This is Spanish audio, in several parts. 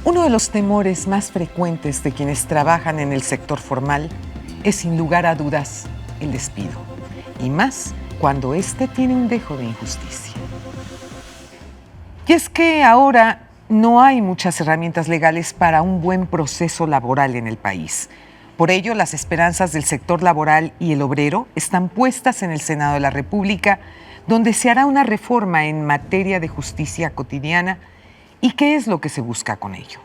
Uno de los temores más frecuentes de quienes trabajan en el sector formal es, sin lugar a dudas, el despido. Y más cuando éste tiene un dejo de injusticia. Y es que ahora no hay muchas herramientas legales para un buen proceso laboral en el país. Por ello, las esperanzas del sector laboral y el obrero están puestas en el Senado de la República, donde se hará una reforma en materia de justicia cotidiana. ¿Y qué es lo que se busca con ello?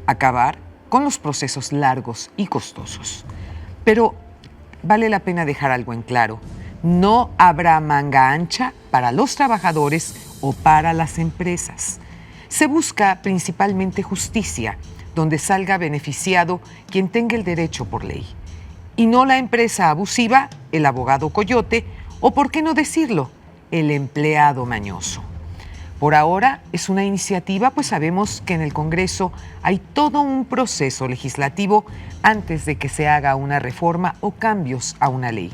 Acabar con los procesos largos y costosos. Pero vale la pena dejar algo en claro: no habrá manga ancha para los trabajadores o para las empresas. Se busca principalmente justicia, donde salga beneficiado quien tenga el derecho por ley, y no la empresa abusiva, el abogado coyote o, por qué no decirlo, el empleado mañoso. Por ahora es una iniciativa, pues sabemos que en el Congreso hay todo un proceso legislativo antes de que se haga una reforma o cambios a una ley.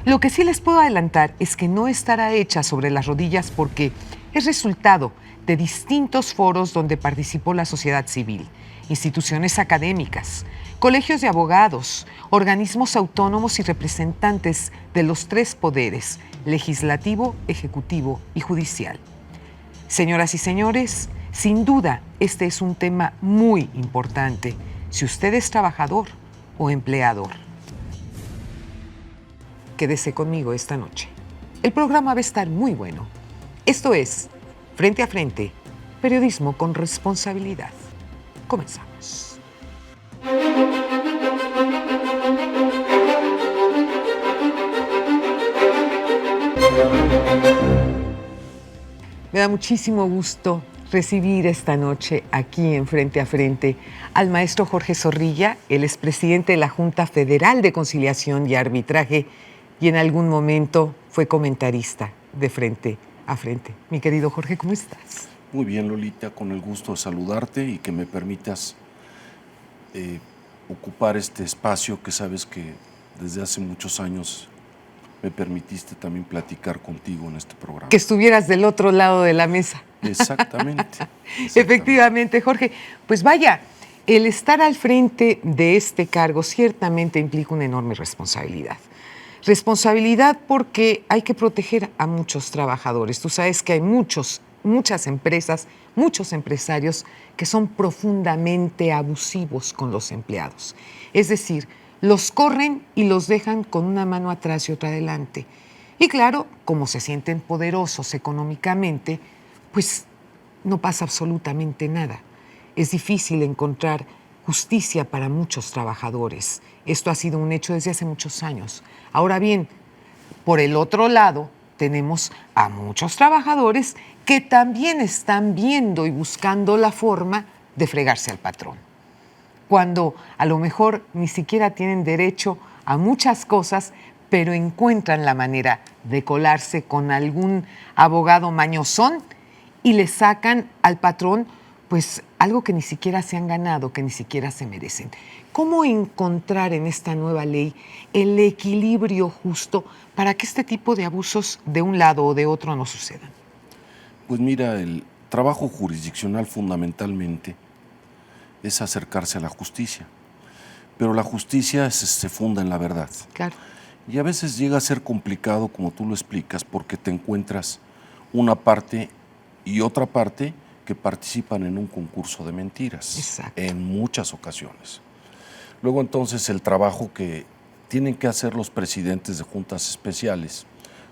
Lo que sí les puedo adelantar es que no estará hecha sobre las rodillas, porque es resultado de distintos foros donde participó la sociedad civil, instituciones académicas, colegios de abogados, organismos autónomos y representantes de los tres poderes: legislativo, ejecutivo y judicial. Señoras y señores, sin duda este es un tema muy importante si usted es trabajador o empleador. Quédese conmigo esta noche. El programa va a estar muy bueno. Esto es Frente a Frente, periodismo con responsabilidad. Comenzamos. Me da muchísimo gusto recibir esta noche aquí en Frente a Frente al maestro Jorge Zorrilla. Él es presidente de la Junta Federal de Conciliación y Arbitraje y en algún momento fue comentarista de Frente a Frente. Mi querido Jorge, ¿cómo estás? Muy bien, Lolita, con el gusto de saludarte y que me permitas ocupar este espacio que sabes que desde hace muchos años me permitiste también platicar contigo en este programa. Que estuvieras del otro lado de la mesa. Exactamente. Efectivamente, Jorge. Pues vaya, el estar al frente de este cargo ciertamente implica una enorme responsabilidad. Responsabilidad porque hay que proteger a muchos trabajadores. Tú sabes que hay muchas empresas, muchos empresarios que son profundamente abusivos con los empleados. Es decir, los corren y los dejan con una mano atrás y otra adelante. Y claro, como se sienten poderosos económicamente, pues no pasa absolutamente nada. Es difícil encontrar justicia para muchos trabajadores. Esto ha sido un hecho desde hace muchos años. Ahora bien, por el otro lado, tenemos a muchos trabajadores que también están viendo y buscando la forma de fregarse al patrón, cuando a lo mejor ni siquiera tienen derecho a muchas cosas, pero encuentran la manera de colarse con algún abogado mañosón y le sacan al patrón pues algo que ni siquiera se han ganado, que ni siquiera se merecen. ¿Cómo encontrar en esta nueva ley el equilibrio justo para que este tipo de abusos de un lado o de otro no sucedan? Pues mira, el trabajo jurisdiccional fundamentalmente es acercarse a la justicia, pero la justicia se funda en la verdad. Claro. Y a veces llega a ser complicado, como tú lo explicas, porque te encuentras una parte y otra parte que participan en un concurso de mentiras. Exacto. En muchas ocasiones. Luego entonces el trabajo que tienen que hacer los presidentes de juntas especiales,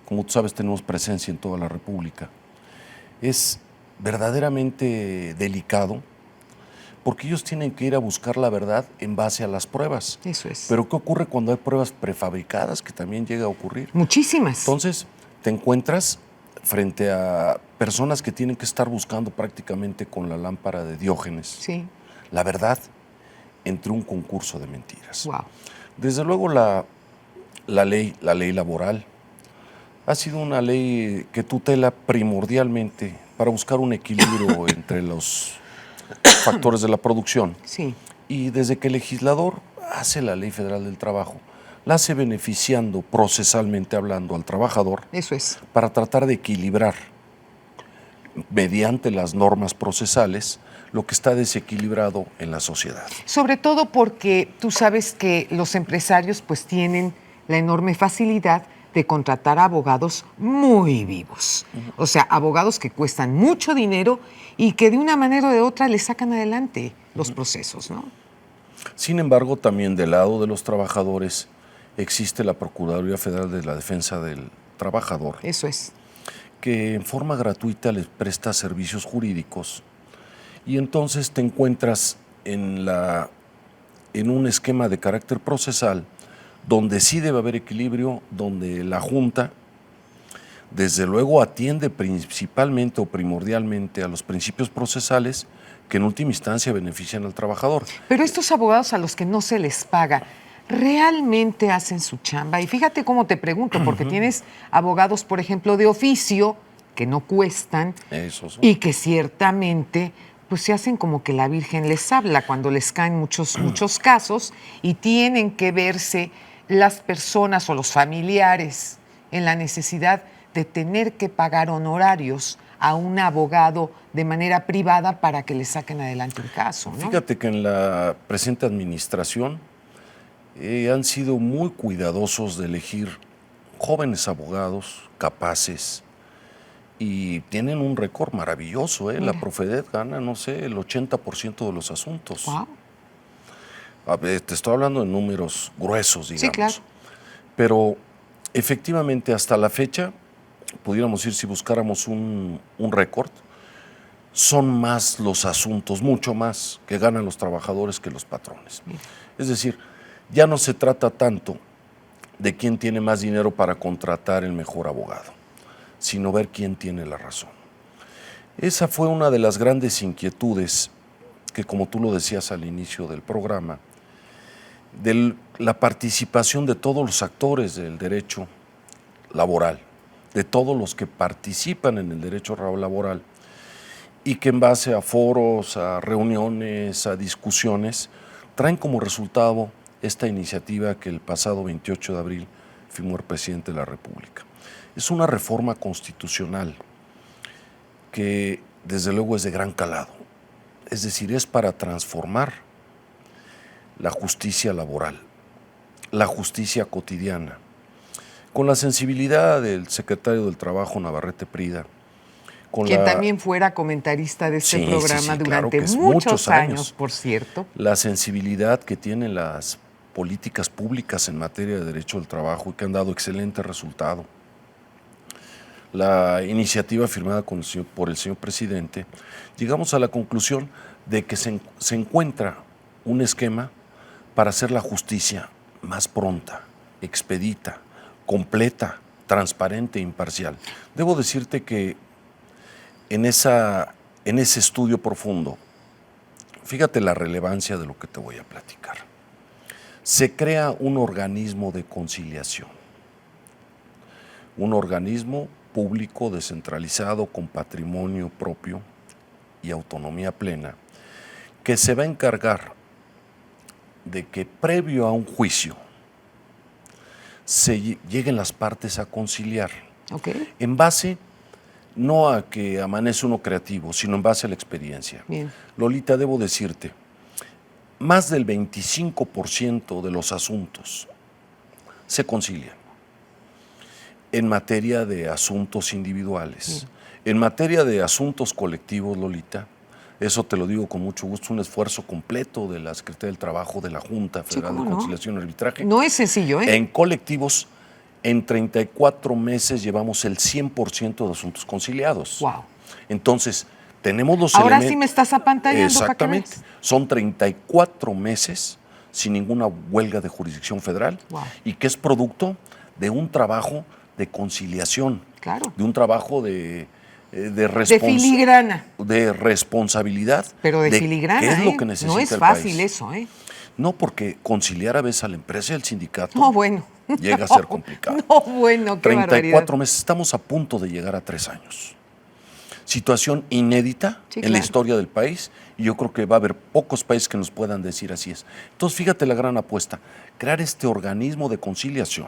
como tú sabes tenemos presencia en toda la República, es verdaderamente delicado, porque ellos tienen que ir a buscar la verdad en base a las pruebas. Eso es. Pero ¿qué ocurre cuando hay pruebas prefabricadas? Que también llega a ocurrir. Muchísimas. Entonces, te encuentras frente a personas que tienen que estar buscando prácticamente con la lámpara de Diógenes. Sí. La verdad entre un concurso de mentiras. Wow. Desde luego la ley laboral ha sido una ley que tutela primordialmente para buscar un equilibrio entre los factores de la producción. Sí. Y desde que el legislador hace la Ley Federal del Trabajo, la hace beneficiando procesalmente hablando al trabajador. Eso es. Para tratar de equilibrar mediante las normas procesales, lo que está desequilibrado en la sociedad. Sobre todo porque tú sabes que los empresarios pues tienen la enorme facilidad de contratar abogados muy vivos. O sea, abogados que cuestan mucho dinero y que de una manera o de otra le sacan adelante los procesos, ¿no? Sin embargo, también del lado de los trabajadores existe la Procuraduría Federal de la Defensa del Trabajador, Eso es. que en forma gratuita les presta servicios jurídicos y entonces te encuentras en un esquema de carácter procesal donde sí debe haber equilibrio, donde la Junta desde luego atiende principalmente o primordialmente a los principios procesales que en última instancia benefician al trabajador. Pero estos abogados a los que no se les paga, ¿realmente hacen su chamba? Y fíjate cómo te pregunto, porque tienes abogados, por ejemplo, de oficio, que no cuestan y que ciertamente pues se hacen como que la Virgen les habla cuando les caen muchos casos y tienen que verse las personas o los familiares en la necesidad de tener que pagar honorarios a un abogado de manera privada para que le saquen adelante un caso, ¿no? Fíjate que en la presente administración han sido muy cuidadosos de elegir jóvenes abogados capaces y tienen un récord maravilloso. La Profedet gana, no sé, el 80% de los asuntos. Wow. A ver, te estoy hablando de números gruesos, digamos. Sí, claro. Pero efectivamente hasta la fecha, pudiéramos decir, si buscáramos un récord, son más los asuntos, mucho más, que ganan los trabajadores que los patrones. Es decir, ya no se trata tanto de quién tiene más dinero para contratar el mejor abogado, sino ver quién tiene la razón. Esa fue una de las grandes inquietudes que, como tú lo decías al inicio del programa, de la participación de todos los actores del derecho laboral, de todos los que participan en el derecho laboral, y que en base a foros, a reuniones, a discusiones, traen como resultado esta iniciativa que el pasado 28 de abril firmó el presidente de la República. Es una reforma constitucional que desde luego es de gran calado, es decir, es para transformar la justicia laboral, la justicia cotidiana, con la sensibilidad del secretario del Trabajo, Navarrete Prida, quien también fuera comentarista de este programa durante claro, muchos años, por cierto. La sensibilidad que tienen las políticas públicas en materia de derecho del trabajo y que han dado excelente resultado. La iniciativa firmada por el señor presidente, llegamos a la conclusión de que se encuentra un esquema para hacer la justicia más pronta, expedita, completa, transparente e imparcial. Debo decirte que en ese estudio profundo, fíjate la relevancia de lo que te voy a platicar. Se crea un organismo de conciliación, un organismo público descentralizado con patrimonio propio y autonomía plena, que se va a encargar de que previo a un juicio lleguen las partes a conciliar, en base no a que amanece uno creativo, sino en base a la experiencia. Bien. Lolita, debo decirte, más del 25% de los asuntos se concilian en materia de asuntos individuales. En materia de asuntos colectivos, Lolita, eso te lo digo con mucho gusto, un esfuerzo completo de la Secretaría del Trabajo, de la Junta Federal de Conciliación y Arbitraje. No es sencillo, ¿eh? En colectivos, en 34 meses llevamos el 100% de asuntos conciliados. Wow. Entonces, tenemos los Ahora elementos. Sí me estás apantallando. Exactamente. Son 34 meses sin ninguna huelga de jurisdicción federal. Wow. Y que es producto de un trabajo de conciliación. Claro. De un trabajo de filigrana. De responsabilidad. Pero de filigrana, ¿qué es lo que necesita no es el fácil país? Eso, ¿eh? No, porque conciliar a veces a la empresa y al sindicato llega a ser complicado. No, bueno, qué 34 meses, estamos a punto de llegar a 3 años. Situación inédita en la historia del país, y yo creo que va a haber pocos países que nos puedan decir así es. Entonces, fíjate la gran apuesta, crear este organismo de conciliación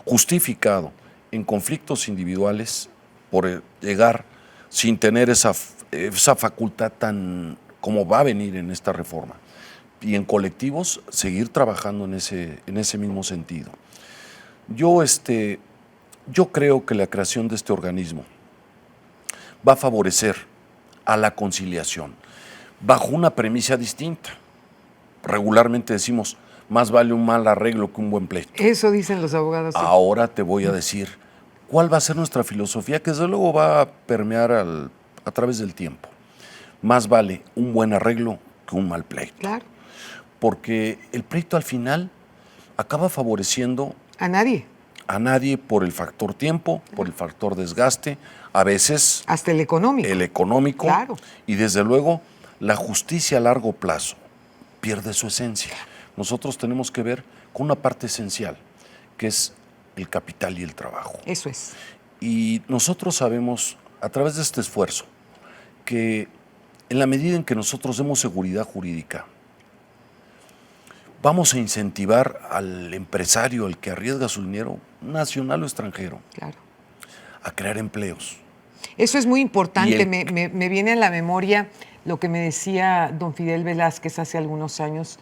justificado en conflictos individuales por llegar sin tener esa facultad tan como va a venir en esta reforma. Y en colectivos seguir trabajando en ese mismo sentido. Yo creo que la creación de este organismo va a favorecer a la conciliación bajo una premisa distinta. Regularmente decimos, más vale un mal arreglo que un buen pleito. Eso dicen los abogados. Sí. Ahora te voy a decir cuál va a ser nuestra filosofía, que desde luego va a permear a través del tiempo. Más vale un buen arreglo que un mal pleito. Claro. Porque el pleito al final acaba favoreciendo a nadie por el factor tiempo, por el factor desgaste, a veces hasta el económico. Claro. Y desde luego la justicia a largo plazo pierde su esencia. Nosotros tenemos que ver con una parte esencial, que es el capital y el trabajo. Eso es. Y nosotros sabemos, a través de este esfuerzo, que en la medida en que nosotros demos seguridad jurídica, vamos a incentivar al empresario, el que arriesga su dinero, nacional o extranjero, claro, a crear empleos. Eso es muy importante. Me viene a la memoria lo que me decía don Fidel Velázquez hace algunos años.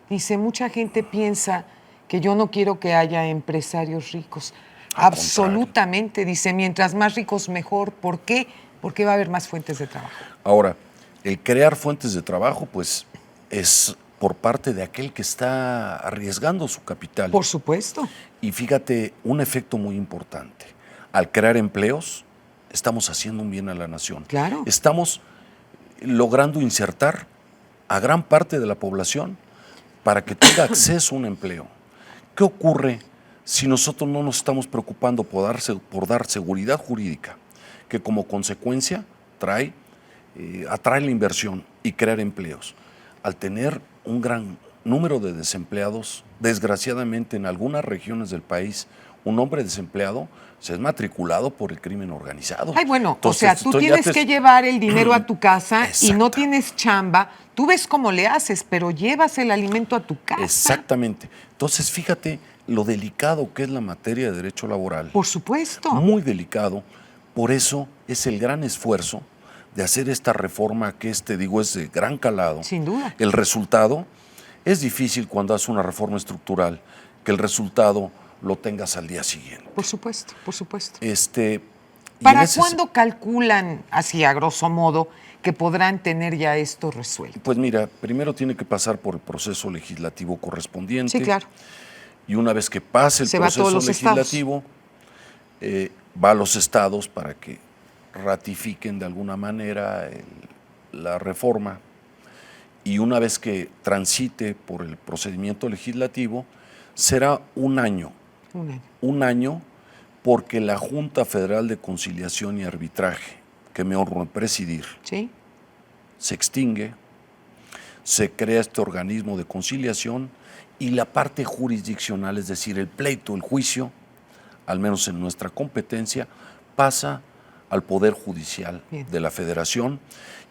Dice, mucha gente piensa que yo no quiero que haya empresarios ricos. Absolutamente, dice, mientras más ricos mejor. ¿Por qué? Porque va a haber más fuentes de trabajo. Ahora, el crear fuentes de trabajo, pues, es por parte de aquel que está arriesgando su capital. Por supuesto. Y fíjate, un efecto muy importante. Al crear empleos, estamos haciendo un bien a la nación. Claro. Estamos logrando insertar a gran parte de la población para que tenga acceso a un empleo. ¿Qué ocurre si nosotros no nos estamos preocupando por dar seguridad jurídica, que como consecuencia atrae la inversión y crear empleos? Al tener un gran número de desempleados, desgraciadamente en algunas regiones del país, un hombre desempleado se es matriculado por el crimen organizado. Ay, bueno, entonces, o sea, tú tienes que llevar el dinero a tu casa. Exacto. Y no tienes chamba, tú ves cómo le haces, pero llevas el alimento a tu casa. Exactamente. Entonces, fíjate lo delicado que es la materia de derecho laboral. Por supuesto. Muy delicado. Por eso es el gran esfuerzo de hacer esta reforma que es de gran calado. Sin duda. El resultado es difícil cuando haces una reforma estructural, que el resultado lo tengas al día siguiente. Por supuesto, por supuesto. ¿Para cuándo calculan, así a grosso modo, que podrán tener ya esto resuelto? Pues mira, primero tiene que pasar por el proceso legislativo correspondiente. Sí, claro. Y una vez que pase el proceso legislativo, va a los estados para que ratifiquen de alguna manera la reforma. Y una vez que transite por el procedimiento legislativo, será un año. Un año porque la Junta Federal de Conciliación y Arbitraje, que me honro en presidir, ¿sí?, se extingue, se crea este organismo de conciliación y la parte jurisdiccional, es decir, el pleito, el juicio, al menos en nuestra competencia, pasa al Poder Judicial de la Federación,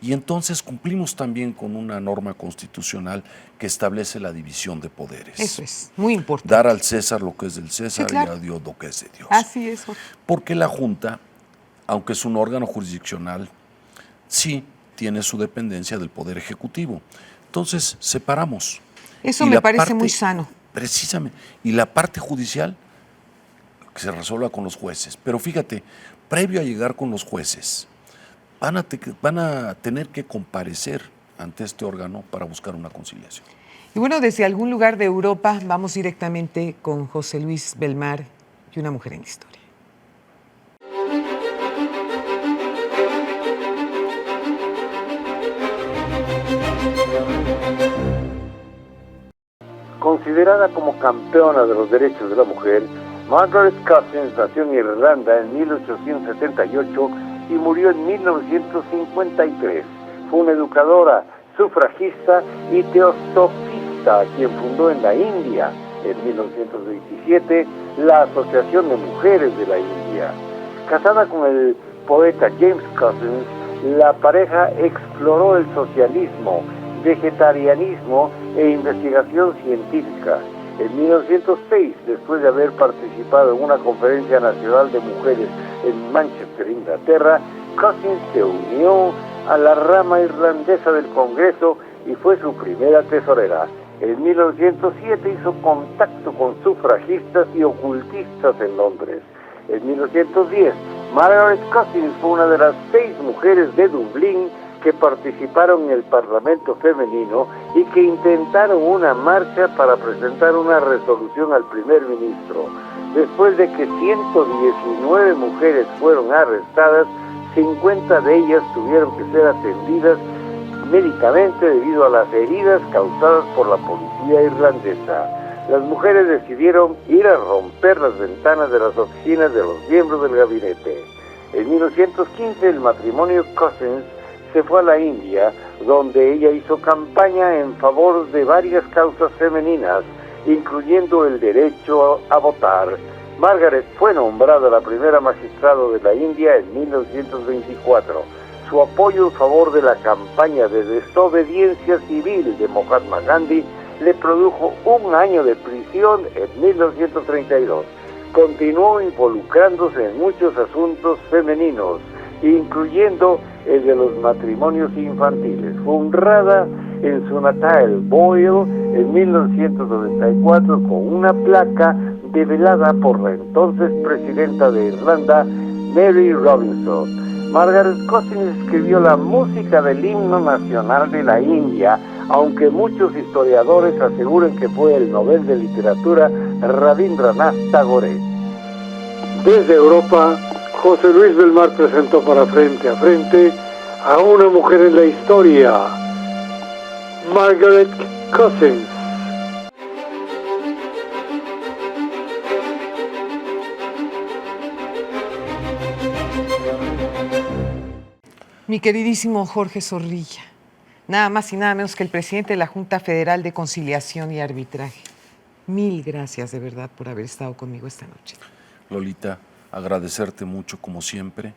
y entonces cumplimos también con una norma constitucional que establece la división de poderes. Eso es muy importante. Dar al César lo que es del César, sí, claro, y a Dios lo que es de Dios. Así es. Porque la Junta, aunque es un órgano jurisdiccional, sí tiene su dependencia del Poder Ejecutivo. Entonces, separamos. Eso me parece muy sano. Precisamente. Y la parte judicial, que se resuelva con los jueces. Pero fíjate, previo a llegar con los jueces, van a tener que comparecer ante este órgano para buscar una conciliación. Y bueno, desde algún lugar de Europa vamos directamente con José Luis Belmar y una mujer en la historia. Considerada como campeona de los derechos de la mujer, Margaret Cousins nació en Irlanda en 1878 y murió en 1953. Fue una educadora, sufragista y teosofista, quien fundó en la India, en 1927, la Asociación de Mujeres de la India. Casada con el poeta James Cousins, la pareja exploró el socialismo, vegetarianismo e investigación científica. En 1906, después de haber participado en una conferencia nacional de mujeres en Manchester, Inglaterra, Cossins se unió a la rama irlandesa del Congreso y fue su primera tesorera. En 1907 hizo contacto con sufragistas y ocultistas en Londres. En 1910, Margaret Cossins fue una de las 6 mujeres de Dublín que participaron en el Parlamento femenino y que intentaron una marcha para presentar una resolución al primer ministro. Después de que 119 mujeres fueron arrestadas, 50 de ellas tuvieron que ser atendidas médicamente debido a las heridas causadas por la policía irlandesa. Las mujeres decidieron ir a romper las ventanas de las oficinas de los miembros del gabinete. En 1915 el matrimonio Cossins se fue a la India, donde ella hizo campaña en favor de varias causas femeninas, incluyendo el derecho a votar. Margaret fue nombrada la primera magistrada de la India en 1924. Su apoyo en favor de la campaña de desobediencia civil de Mahatma Gandhi le produjo 1 año de prisión en 1932. Continuó involucrándose en muchos asuntos femeninos, incluyendo el de los matrimonios infantiles. Fue honrada en su natal Boyle en 1994 con una placa develada por la entonces presidenta de Irlanda, Mary Robinson. Margaret Cossins escribió la música del himno nacional de la India, aunque muchos historiadores aseguran que fue el Nobel de Literatura Rabindranath Tagore. Desde Europa, José Luis Belmar presentó para Frente a Frente a una mujer en la historia, Margaret Cossins. Mi queridísimo Jorge Zorrilla, nada más y nada menos que el presidente de la Junta Federal de Conciliación y Arbitraje. Mil gracias de verdad por haber estado conmigo esta noche. Lolita, agradecerte mucho como siempre,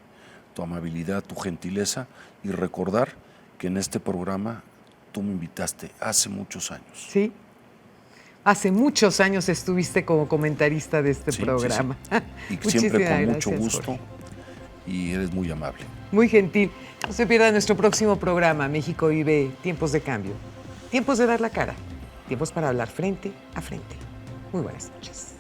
tu amabilidad, tu gentileza y recordar que en este programa tú me invitaste hace muchos años. Sí, hace muchos años estuviste como comentarista de este programa. Sí. Y siempre con mucho gracias, gusto, Jorge. Y eres muy amable. Muy gentil. No se pierda nuestro próximo programa, México vive tiempos de cambio, tiempos de dar la cara, tiempos para hablar frente a frente. Muy buenas noches.